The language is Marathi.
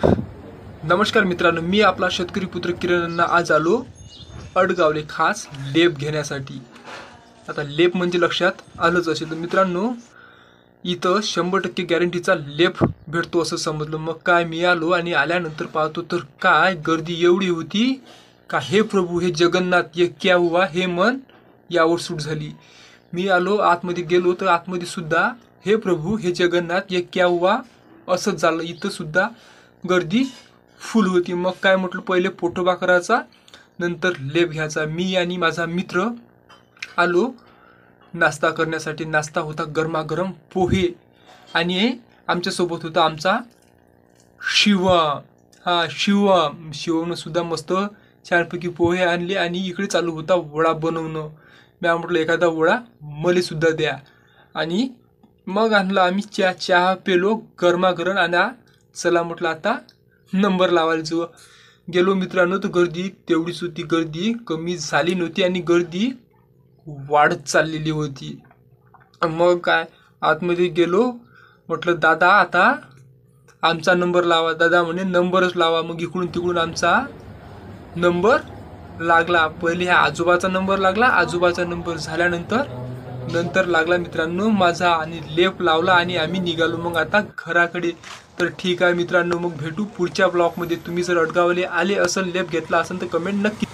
नमस्कार मित्रांनो, मी आपला शेतकरी पुत्र किरण आज आलो अडगावले खास लेप घेण्यासाठी। आता लेप म्हणजे लक्षात आलंच असेल तर मित्रांनो, इथं 100% गॅरंटीचा लेप भेटतो असं समजलं। मग काय मी आलो आणि आल्यानंतर पाहतो तर काय गर्दी एवढी होती का हे प्रभू हे जगन्नाथ ये क्या हुआ हे मन यावर सूट झाली। मी आलो आतमध्ये गेलो तर आतमध्ये सुद्धा हे प्रभू हे जगन्नाथ ये क्या हुआ असंच झालं। इथं सुद्धा गर्दी फुल होती। मग काय म्हटलं, पहिले पोटोबा करायचा नंतर लेप घ्यायचा। मी आणि माझा मित्र आलो नाश्ता करण्यासाठी। नाश्ता होता गरमागरम पोहे आणि आमच्यासोबत होता आमचा शिवम। शिवमनं सुद्धा मस्त छानपैकी पोहे आणले आणि इकडे चालू होता वडा बनवणं। मी म्हटलं एखादा वडा मला सुद्धा द्या आणि मग आणला आम्ही चहा पेलो गरमागरम आणि चला म्हटलं आता नंबर लावायला गेलो मित्रांनो। तर गर्दी तेवढीच होती, गर्दी कमी झाली नव्हती आणि गर्दी वाढत चाललेली होती। मग काय आतमध्ये गेलो, म्हटलं दादा आता आमचा नंबर लावा। दादा म्हणे नंबरच लावा। मग इकडून तिकडून आमचा नंबर लागला। पहिले ह्या आजोबाचा नंबर लागला, आजोबाचा नंबर झाल्यानंतर लागला मित्रांनो माझा आणि लेप लावला आणि आम्ही निघालो मग आता घराकडे। तर ठीक आहे मित्रांनो, मग भेटू पुढच्या ब्लॉगमध्ये। तुम्ही जर अडगावले आले असेल लेप घेतला असेल तर कमेंट नक्की